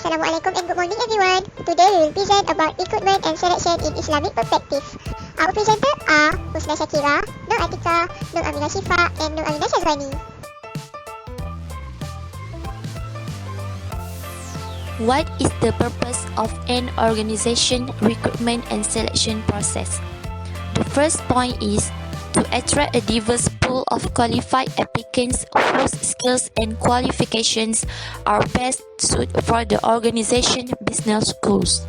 Assalamualaikum and good morning everyone. Today we will present about recruitment and selection in Islamic perspective. Our presenter are Husna Shakira, Nur Atika, Nur Aminah Shifa and Nur Aminah Shazwani. What is the purpose of an organization recruitment and selection process? The first point is to attract a diverse pool of qualified applicants whose skills and qualifications are best suited for the organization business goals.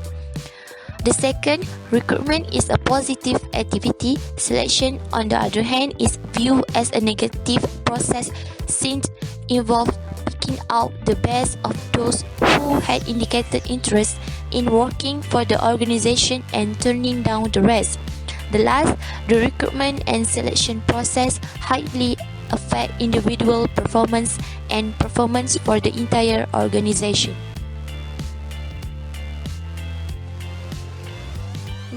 The second, recruitment is a positive activity. Selection, on the other hand, is viewed as a negative process since it involves picking out the best of those who had indicated interest in working for the organization and turning down the rest. The last, the recruitment and selection process highly affect individual performance and performance for the entire organization.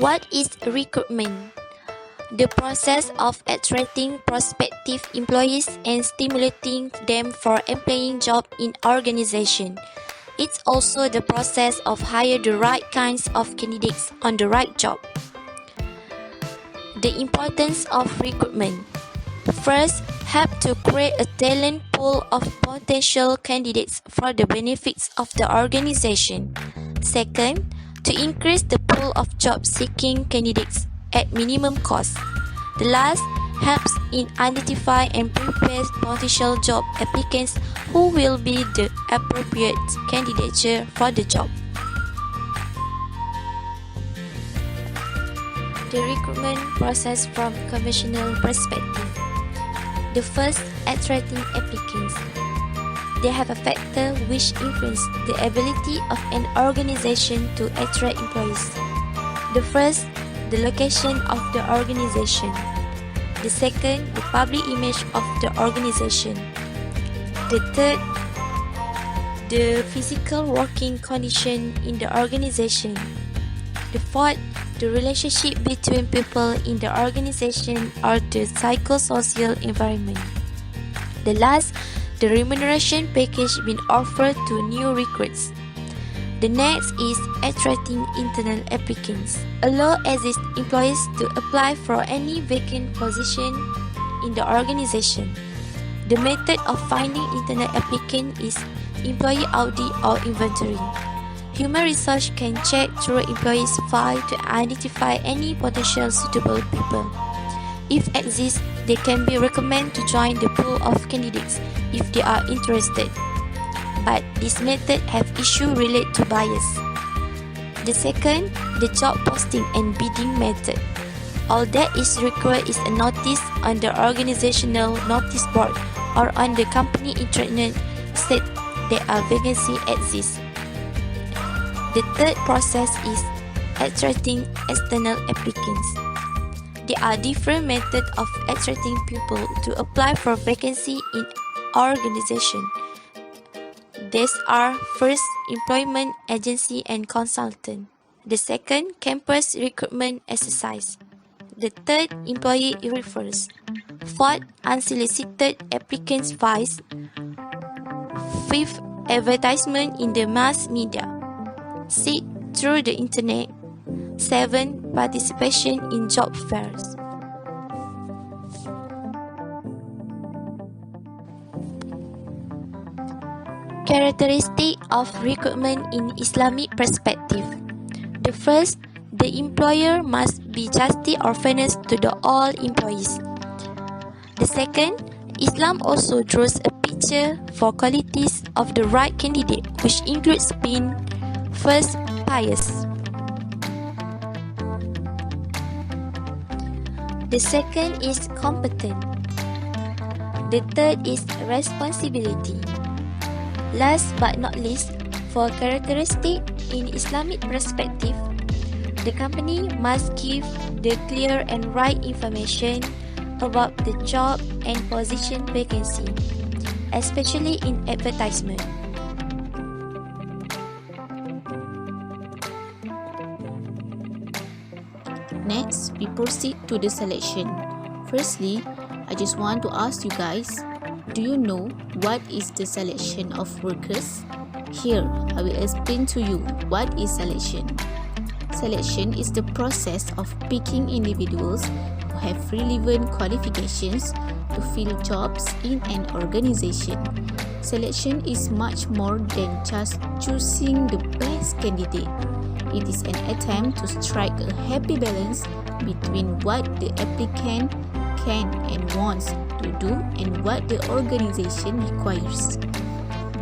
What is recruitment? The process of attracting prospective employees and stimulating them for employing job in organization. It's also the process of hire the right kinds of candidates on the right job. The importance of recruitment. First, help to create a talent pool of potential candidates for the benefits of the organization. Second, to increase the pool of job-seeking candidates at minimum cost. The last, helps in identify and prepare potential job applicants who will be the appropriate candidature for the job. The recruitment process from conventional perspective. The first, attracting applicants. They have a factor which influences the ability of an organization to attract employees. The first, the location of the organization. The second, the public image of the organization. The third, the physical working condition in the organization. The fourth, the relationship between people in the organization or the psychosocial environment. The last, the remuneration package being offered to new recruits. The next is attracting internal applicants. Allow existing employees to apply for any vacant position in the organization. The method of finding internal applicant is employee audit or inventory. Human resource can check through employees' file to identify any potential suitable people. If exist, they can be recommended to join the pool of candidates if they are interested. But this method have issue related to bias. The second, the job posting and bidding method. All that is required is a notice on the organizational notice board or on the company intranet state that a vacancy exists. The third process is attracting external applicants. There are different methods of attracting people to apply for vacancy in organization. These are first, employment agency and consultant. The second, campus recruitment exercise. The third, employee referrals. Fourth, unsolicited applicants files. Fifth, advertisement in the mass media. 6. Through the internet. 7. Participation in job fairs. Characteristic of recruitment in Islamic perspective. The first, the employer must be justice or fairness to all employees. The second, Islam also draws a picture for qualities of the right candidate, which includes being first, pious. The second is competent. The third is responsibility. Last but not least, for characteristic in Islamic perspective, the company must give the clear and right information about the job and position vacancy, especially in advertisement. Next, we proceed to the selection. Firstly, I just want to ask you guys, do you know what is the selection of workers? Here, I will explain to you what is selection. Selection is the process of picking individuals who have relevant qualifications to fill jobs in an organization. Selection is much more than just choosing the best candidate. It is an attempt to strike a happy balance between what the applicant can and wants to do and what the organization requires.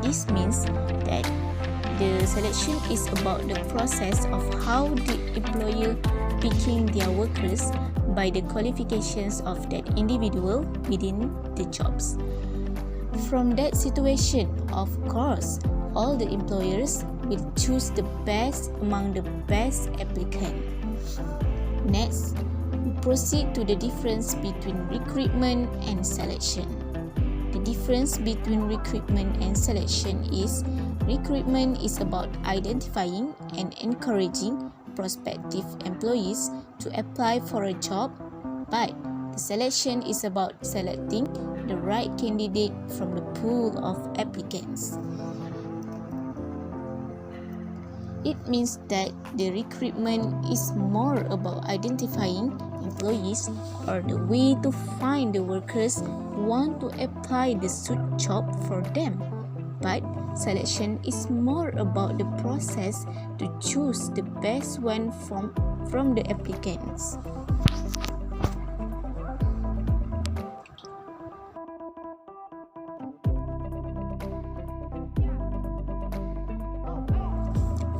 This means that the selection is about the process of how the employer picking their workers by the qualifications of that individual within the jobs. From that situation, of course, all the employers will choose the best among the best applicant. Next, we proceed to the difference between recruitment and selection. The difference between recruitment and selection is recruitment is about identifying and encouraging prospective employees to apply for a job, but the selection is about selecting the right candidate from the pool of applicants. It means that the recruitment is more about identifying employees or the way to find the workers who want to apply the suit job for them. But selection is more about the process to choose the best one from the applicants.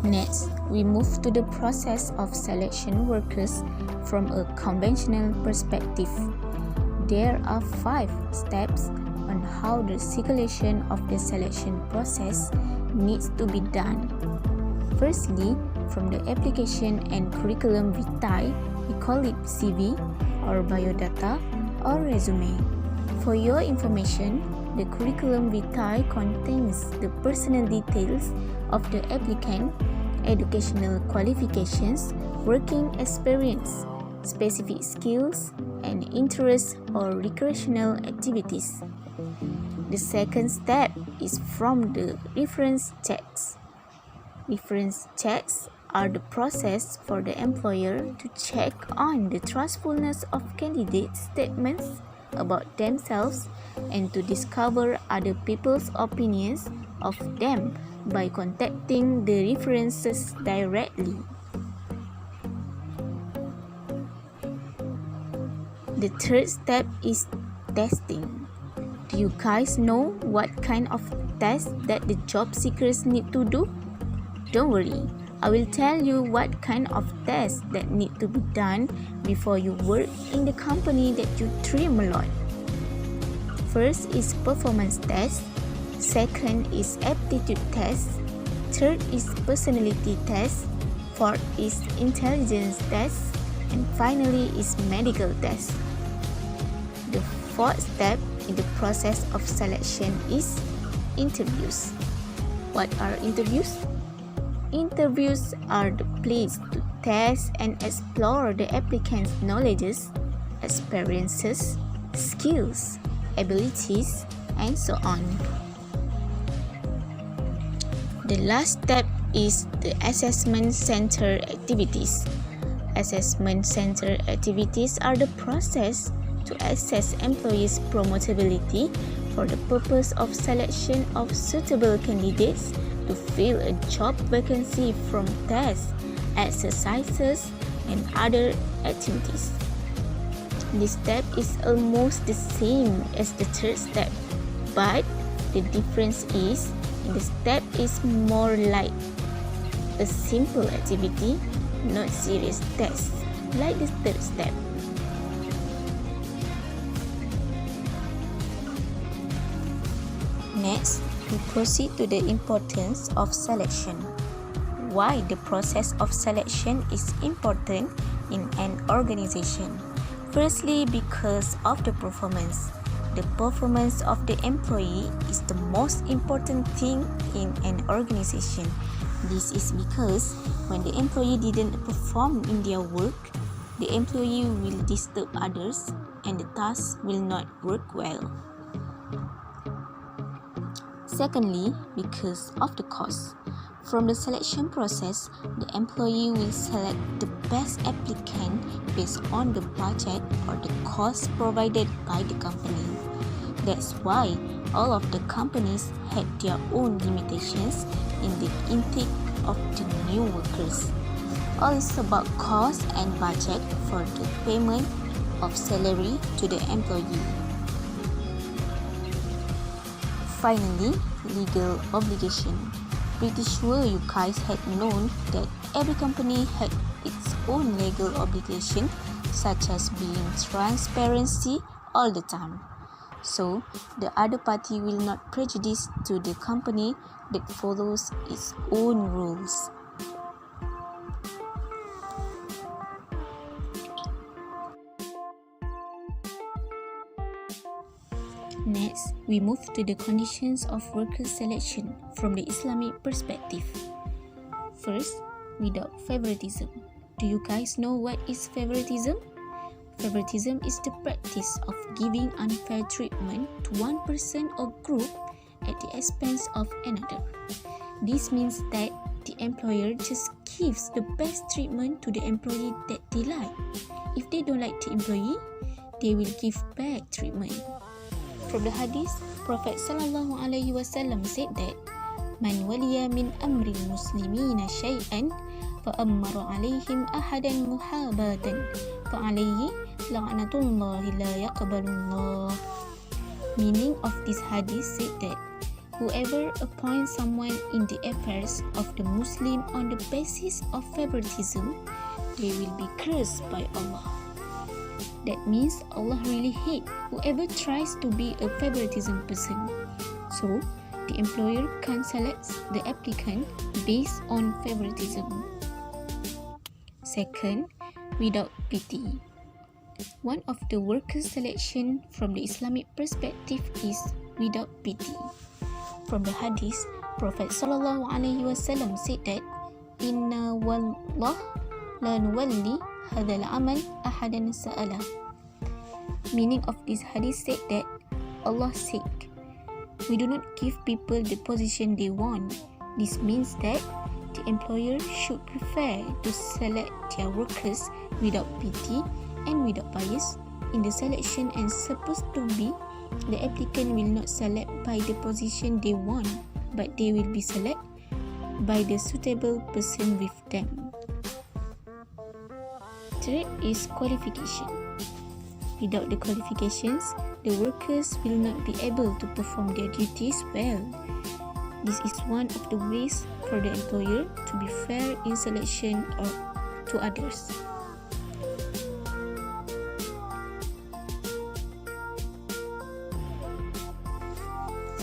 Next, we move to the process of selection workers from a conventional perspective. There are 5 steps on how the circulation of the selection process needs to be done. Firstly, from the application and curriculum vitae, we call it CV or biodata or resume. For your information, the curriculum vitae contains the personal details of the applicant, educational qualifications, working experience, specific skills, and interests or recreational activities. The second step is from the reference checks. Reference checks are the process for the employer to check on the trustfulness of candidates' statements about themselves and to discover other people's opinions of them by contacting the references directly. The third step is testing. Do you guys know what kind of test that the job seekers need to do? Don't worry, I will tell you what kind of tests that need to be done before you work in the company that you dream a lot. First is performance test. Second is aptitude test. Third is personality test. Fourth is intelligence test. And finally is medical test. The fourth step in the process of selection is interviews. What are interviews? Interviews are the place to test and explore the applicant's knowledges, experiences, skills, abilities, and so on. The last step is the assessment center activities. Assessment center activities are the process to assess employees' promotability for the purpose of selection of suitable candidates to fill a job vacancy from tests, exercises, and other activities. This step is almost the same as the third step, but the difference is the step is more like a simple activity, not serious tests, like the third step. Next, we proceed to the importance of selection. Why the process of selection is important in an organization. Firstly, because of the performance. The performance of the employee is the most important thing in an organization. This is because when the employee didn't perform in their work, the employee will disturb others and the task will not work well. Secondly, because of the cost. From the selection process, the employee will select the best applicant based on the budget or the cost provided by the company. That's why all of the companies had their own limitations in the intake of the new workers. All is about cost and budget for the payment of salary to the employee. Finally, legal obligation. Pretty sure you guys had known that every company had its own legal obligation, such as being transparency all the time. So, the other party will not prejudice to the company that follows its own rules. Next, we move to the conditions of worker selection from the Islamic perspective. First, without favoritism. Do you guys know what is favoritism? Favoritism is the practice of giving unfair treatment to one person or group at the expense of another. This means that the employer just gives the best treatment to the employee that they like. If they don't like the employee, they will give bad treatment. From the hadith, Prophet ﷺ said that Man waliya min amri muslimina shay'an fa'ammara alayhim ahadan muhabatan fa'alayhi la'natullahi la yaqbalullah. Meaning of this hadith said that whoever appoints someone in the affairs of the Muslim on the basis of favoritism, they will be cursed by Allah. That means Allah really hates whoever tries to be a favoritism person. So, the employer can't select the applicant based on favoritism. Second, without pity. One of the worker selection from the Islamic perspective is without pity. From the hadith, Prophet ﷺ said that Inna wallah la nuwalli hadal amal ahadan sa'ala. Meaning of this hadith said that Allah said, we do not give people the position they want. This means that the employer should prefer to select their workers without pity and without bias in the selection, and supposed to be the applicant will not select by the position they want, but they will be select by the suitable person with them. Third is qualification. Without the qualifications, the workers will not be able to perform their duties well. This is one of the ways for the employer to be fair in selection or to others.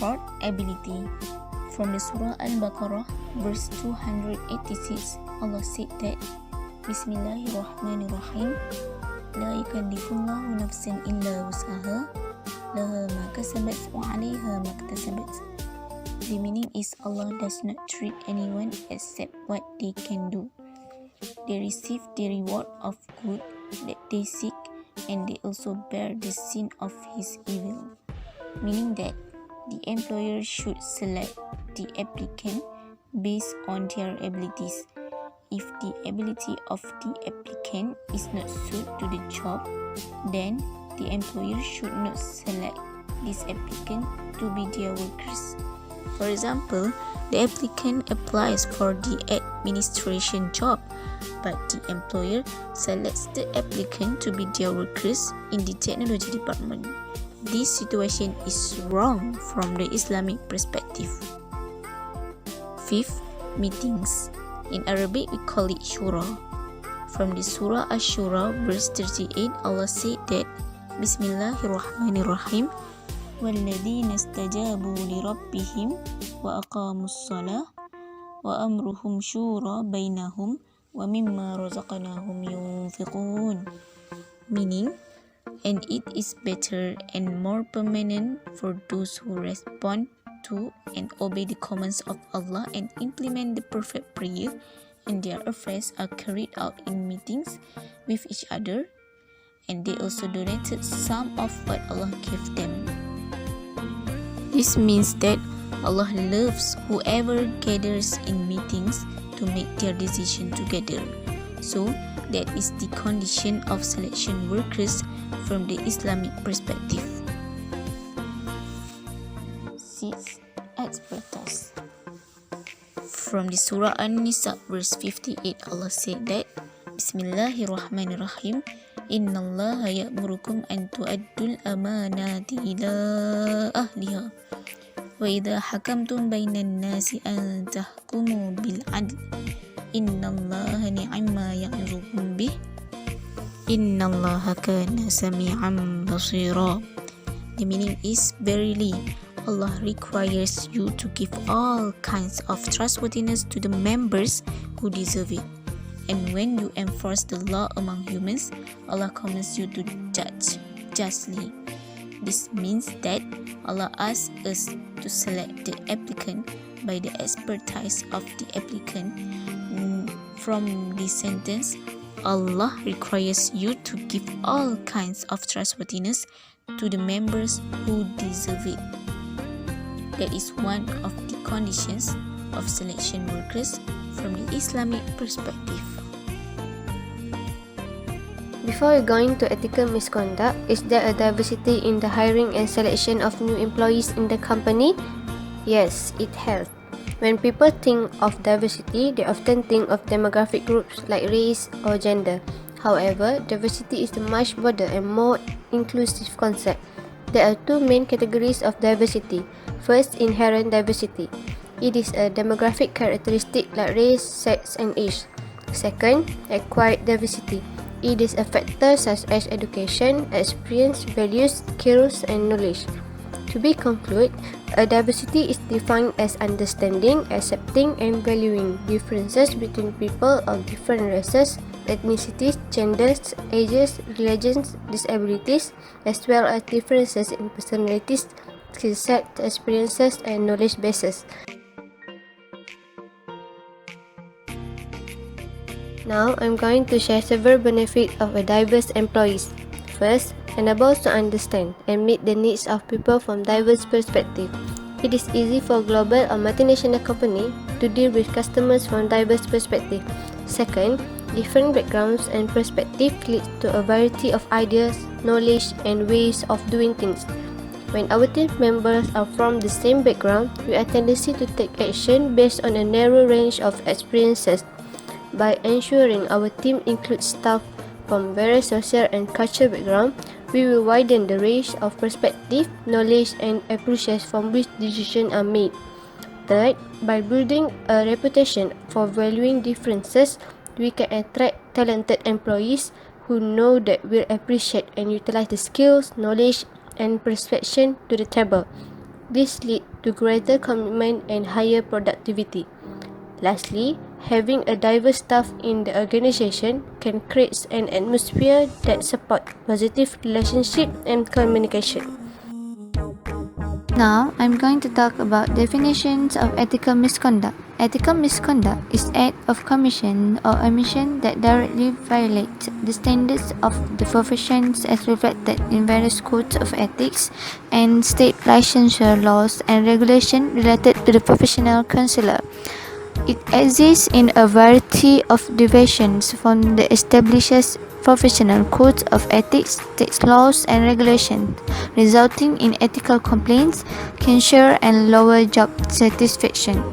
Fourth, ability. From the Surah Al-Baqarah, verse 286, Allah said that Bismillahirrahmanirrahim. La yukallifullahu nafsan illa wus'aha laha ma kasabat wa 'alayha ma iktasabat. The meaning is Allah does not treat anyone except what they can do. They receive the reward of good that they seek, and they also bear the sin of his evil. Meaning that the employer should select the applicant based on their abilities. If the ability of the applicant is not suited to the job, then the employer should not select this applicant to be their workers. For example, the applicant applies for the administration job, but the employer selects the applicant to be their workers in the technology department. This situation is wrong from the Islamic perspective. Fifth, meetings. In Arabic, we call it shura. From the Surah Ash-Shura, verse 38, Allah said that Bismillahirrahmanirrahim. وَالَّذِينَ اسْتَجَابُوا لِرَبِّهِمْ وَأَقَامُوا الصَّلَاةَ وَأَمْرُهُمْ شُورَى بَيْنَهُمْ وَمِمَّا رَزَقْنَاهُمْ يُنْفِقُونَ. Meaning, and it is better and more permanent for those who respond to and obey the commands of Allah and implement the perfect prayer, and their affairs are carried out in meetings with each other, and they also donated some of what Allah gave them. This means that Allah loves whoever gathers in meetings to make their decision together. So, that is the condition of selection workers from the Islamic perspective. 6. Expertise. From the Surah An-Nisa verse 58, Allah said that Bismillahirrahmanirrahim. Innallaha ya'murukum an tu'addul amanati ila ahliha wa idha hakamtum bainan nasi an tahkumu bil adl. Innallaha ni'ma ya'murukum bih. Innallaha kana sami'an basira. The meaning is, verily Allah requires you to give all kinds of trustworthiness to the members who deserve it. And when you enforce the law among humans, Allah commands you to judge justly. This means that Allah asks us to select the applicant by the expertise of the applicant. From this sentence, Allah requires you to give all kinds of trustworthiness to the members who deserve it. That is one of the conditions of selection workers from the Islamic perspective. Before going to ethical misconduct, is there a diversity in the hiring and selection of new employees in the company? Yes, it has. When people think of diversity, they often think of demographic groups like race or gender. However, diversity is a much broader and more inclusive concept. There are two main categories of diversity. First, inherent diversity. It is a demographic characteristic like race, sex, and age. Second, acquired diversity. It is a factor such as education, experience, values, skills, and knowledge. To be concluded, a diversity is defined as understanding, accepting, and valuing differences between people of different races, ethnicities, genders, ages, religions, disabilities, as well as differences in personalities, skill set, experiences, and knowledge bases. Now, I'm going to share several benefits of a diverse employees. First, enables to understand and meet the needs of people from diverse perspectives. It is easy for global or multinational company to deal with customers from diverse perspectives. Second, different backgrounds and perspectives lead to a variety of ideas, knowledge, and ways of doing things. When our team members are from the same background, we have a tendency to take action based on a narrow range of experiences. By ensuring our team includes staff from various social and cultural backgrounds, we will widen the range of perspective, knowledge, and approaches from which decisions are made. Third, by building a reputation for valuing differences, we can attract talented employees who know that will appreciate and utilize the skills, knowledge, and perception to the table. This leads to greater commitment and higher productivity. Lastly, having a diverse staff in the organization can create an atmosphere that supports positive relationship and communication. Now, I'm going to talk about definitions of ethical misconduct. Ethical misconduct is act of commission or omission that directly violates the standards of the professions as reflected in various codes of ethics and state licensure laws and regulations related to the professional counselor. It exists in a variety of deviations from the established professional codes of ethics, state laws, and regulations, resulting in ethical complaints, censure, and lower job satisfaction.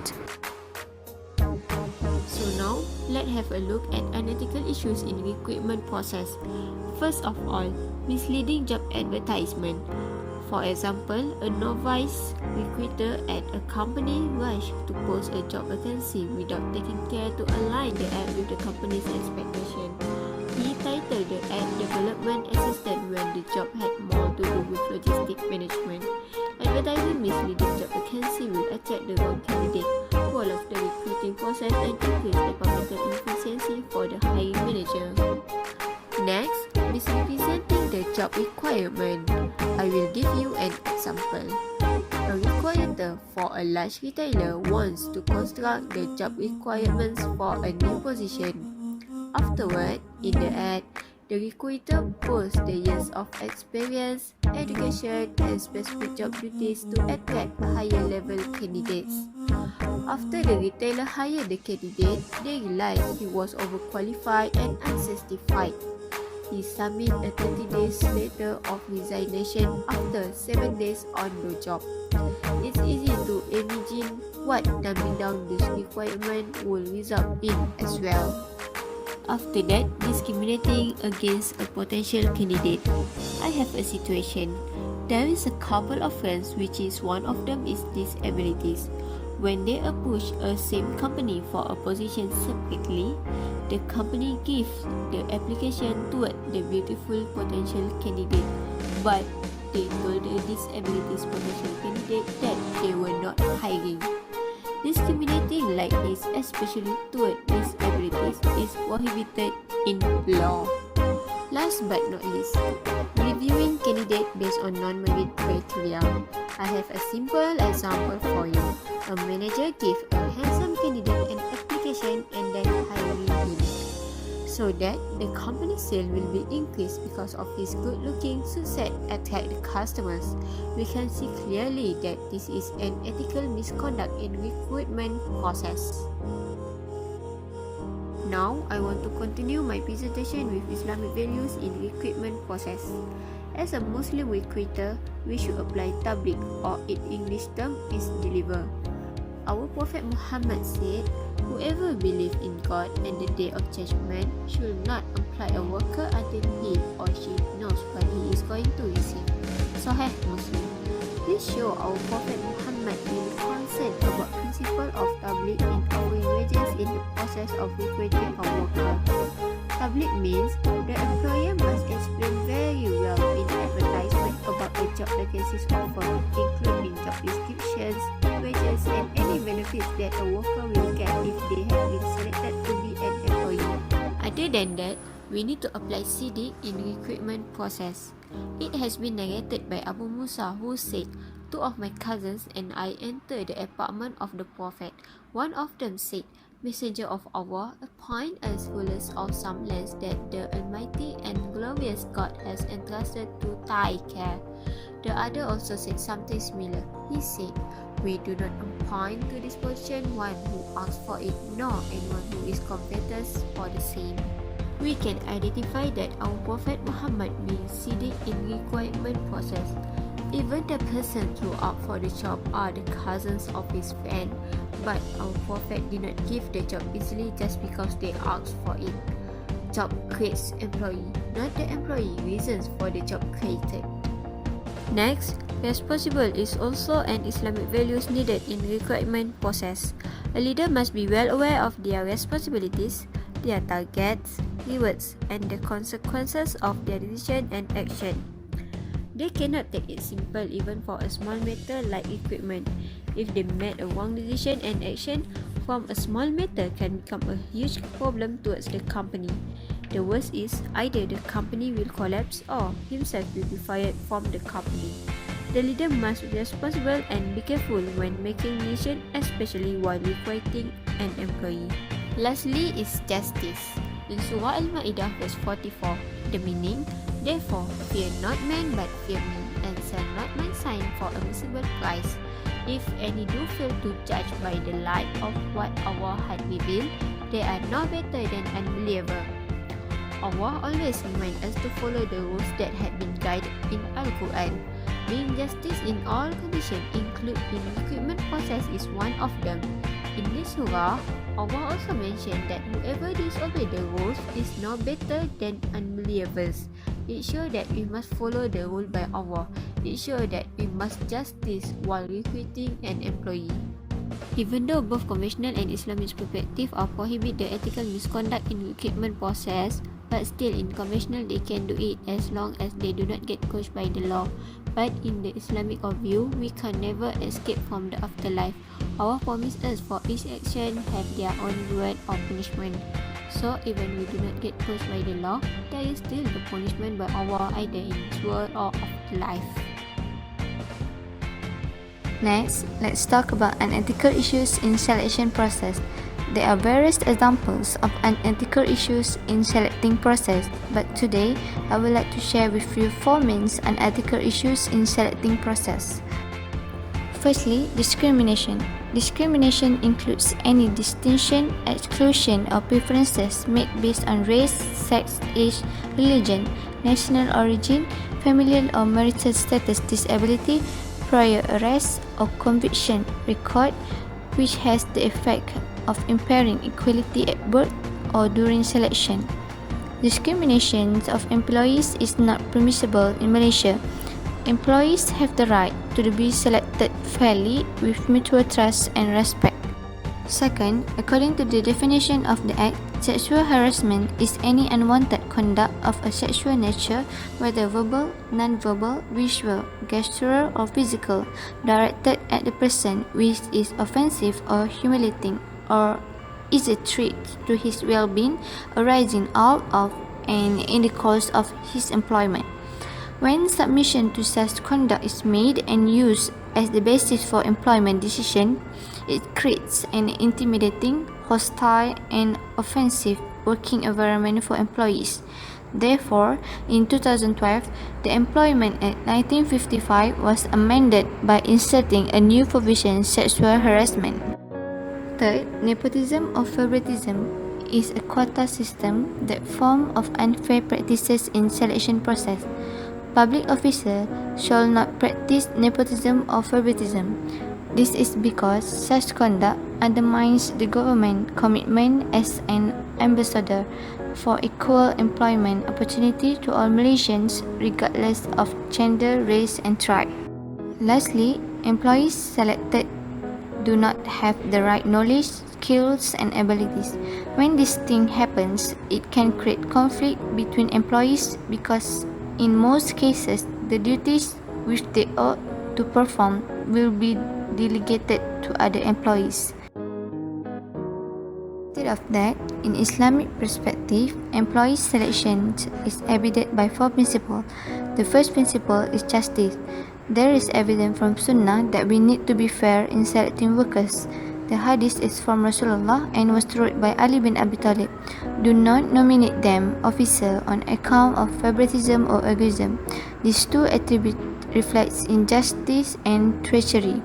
So now, let's have a look at unethical issues in recruitment process. First of all, misleading job advertisement. For example, a novice recruiter at a company rushed to post a job vacancy without taking care to align the ad with the company's expectation. He titled the ad Development Assistant when the job had more to do with logistic management. Advertising misleading job vacancy will attract the wrong candidate, fall off the recruiting process, and increase departmental inefficiency for the hiring manager. Next, misrepresenting the job requirement. I will give you an example. A recruiter for a large retailer wants to construct the job requirements for a new position. Afterward, in the ad, The recruiter pulls the years of experience, education, and specific job duties to attract higher level candidates. After the retailer hired the candidate, they realized he was overqualified and unsatisfied. He submitted a 30 days letter of resignation after 7 days on the job. It's easy to imagine what dumbing down this requirement will result in as well. After that, discriminating against a potential candidate. I have a situation. There is a couple of friends which is one of them is disabilities. When they approach a same company for a position separately, the company gives the application toward the beautiful potential candidate, but they told the disabilities potential candidate that they were not hiring. Discriminating like this, especially toward disabilities, is prohibited in law. Last but not least, reviewing candidate based on non-merit criteria. I have a simple example for you. A manager gave a handsome candidate an application and then hiring him, so that the company sale will be increased because of his good-looking success attract the customers. We can see clearly that this is an ethical misconduct in recruitment process. Now, I want to continue my presentation with Islamic values in recruitment process. As a Muslim recruiter, we should apply tabligh, or in English term is deliver. Our Prophet Muhammad said, whoever believes in God and the Day of Judgment should not employ a worker until he or she knows what he is going to receive. Sahih Muslim. This shows our Prophet Muhammad really concerned about principle of tabligh in offering wages in the process of recruiting a worker. Tabligh means the employer must explain very well in advertisement about the job vacancies offered, including job descriptions, wages, and any benefits that a worker will get if they have been selected to be an employee. Other than that, we need to apply CD in recruitment process. It has been narrated by Abu Musa, who said, "Two of my cousins and I entered the apartment of the Prophet. One of them said, 'Messenger of Allah, appoint us rulers of some lands that the Almighty and glorious God has entrusted to thy care.' The other also said something similar. He said, 'We do not appoint to this position one who asks for it, nor anyone who is covetous for the same.'" We can identify that our Prophet Muhammad being seated in requirement process. Even the persons who opt for the job are the cousins of his friend, but our Prophet did not give the job easily just because they asked for it. Job creates employee, not the employee reasons for the job created. Next, responsible is also an Islamic values needed in recruitment process. A leader must be well aware of their responsibilities, their targets, rewards, and the consequences of their decision and action. They cannot take it simple even for a small matter like recruitment. If they made a wrong decision and action from a small matter can become a huge problem towards the company. The worst is either the company will collapse or himself will be fired from the company. The leader must be responsible and be careful when making decisions, especially while recruiting an employee. Lastly is justice. In Surah Al-Ma'idah verse 44, the meaning, "Therefore, fear not man but fear me, and sell not my sign for a miserable price. If any do fail to judge by the light of what Allah had revealed, they are no better than unbeliever." Allah always reminds us to follow the rules that had been guided in Al-Quran. Being justice in all conditions, including in recruitment process, is one of them. In this surah, Allah also mentioned that whoever disobeys the rules is no better than unbelievers. It shows that we must follow the rule by Allah. It shows that we must justice while recruiting an employee. Even though both conventional and Islamic perspective are prohibit the ethical misconduct in recruitment process, but still in conventional they can do it as long as they do not get pushed by the law. But in the Islamic view, we can never escape from the afterlife. Allah promised us for each action have their own reward or punishment. So even we do not get pushed by the law, there is still the punishment by Allah either in this world or afterlife. Next, let's talk about unethical issues in selection process. There are various examples of unethical issues in selecting process, but today I would like to share with you 4 main unethical issues in selecting process. Firstly, discrimination. Discrimination includes any distinction, exclusion, or preferences made based on race, sex, age, religion, national origin, familial or marital status, disability, prior arrest or conviction record, which has the effect of impairing equality at birth or during selection. Discrimination of employees is not permissible in Malaysia. Employees have the right to be selected fairly with mutual trust and respect. Second, according to the definition of the Act, sexual harassment is any unwanted conduct of a sexual nature, whether verbal, non-verbal, visual, gestural, or physical, directed at the person which is offensive or humiliating, or is a threat to his well-being arising out of and in the course of his employment. When submission to such conduct is made and used as the basis for employment decision, it creates an intimidating, hostile, and offensive working environment for employees. Therefore, in 2012, the Employment Act 1955 was amended by inserting a new provision, sexual harassment. Third, nepotism or favoritism is a quota system that form of unfair practices in selection process. Public officer shall not practice nepotism or favoritism. This is because such conduct undermines the government commitment as an ambassador for equal employment opportunity to all Malaysians regardless of gender, race and tribe. Lastly, employees selected do not have the right knowledge, skills and abilities. When this thing happens, it can create conflict between employees because in most cases, the duties which they ought to perform will be delegated to other employees. Instead of that, in Islamic perspective, employee selection is evident by 4 principles. The first principle is justice. There is evidence from Sunnah that we need to be fair in selecting workers. The hadith is from Rasulullah and was wrote by Ali bin Abi Talib. Do not nominate them officer on account of favoritism or egoism. These 2 attributes reflects injustice and treachery.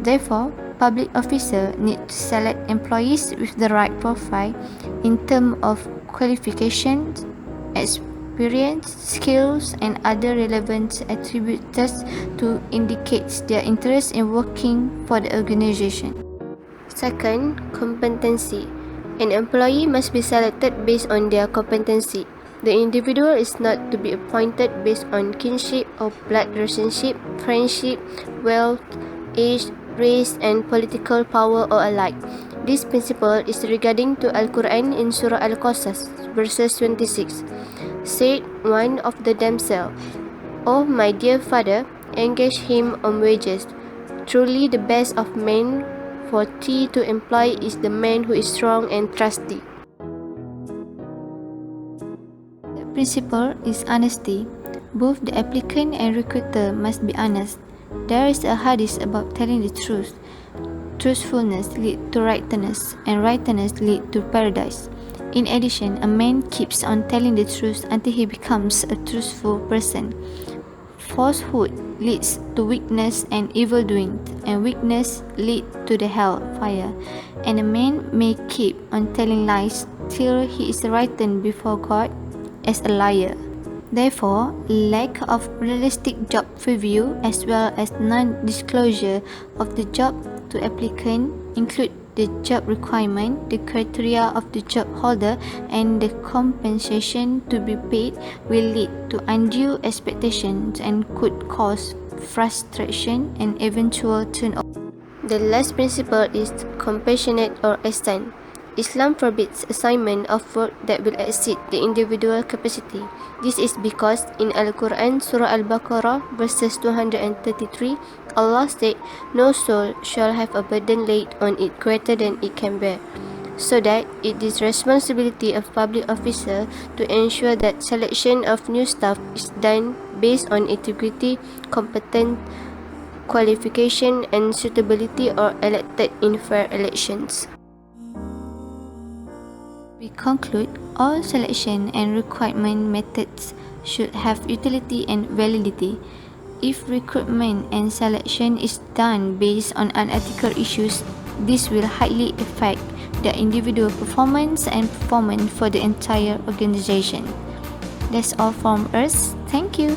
Therefore, public officer need to select employees with the right profile in terms of qualifications, experience, skills and other relevant attributes to indicate their interest in working for the organization. Second, competency. An employee must be selected based on their competency. The individual is not to be appointed based on kinship or blood relationship, friendship, wealth, age, race, and political power or alike. This principle is regarding to Al-Quran in Surah Al-Qasas, verses 26. Said one of the damsel, "O my dear father, engage him on wages. Truly the best of men for thee to employ is the man who is strong and trusty." The principle is honesty. Both the applicant and recruiter must be honest. There is a hadith about telling the truth. Truthfulness leads to rightness, and rightness leads to paradise. In addition, a man keeps on telling the truth until he becomes a truthful person. Falsehood leads to weakness and evil doing, and weakness leads to the hellfire. And a man may keep on telling lies till he is written before God as a liar. Therefore, lack of realistic job review as well as non-disclosure of the job to applicant include the job requirement, the criteria of the job holder, and the compensation to be paid will lead to undue expectations and could cause frustration and eventual turnover. The last principle is compassionate or ihsan. Islam forbids assignment of work that will exceed the individual capacity. This is because in Al-Quran, Surah Al-Baqarah, verses 233, Allah said, "No soul shall have a burden laid on it greater than it can bear." So that it is responsibility of public officer to ensure that selection of new staff is done based on integrity, competence, qualification and suitability or elected in fair elections. We conclude all selection and recruitment methods should have utility and validity. If recruitment and selection is done based on unethical issues, this will highly affect the individual performance and performance for the entire organization. That's all from us. Thank you.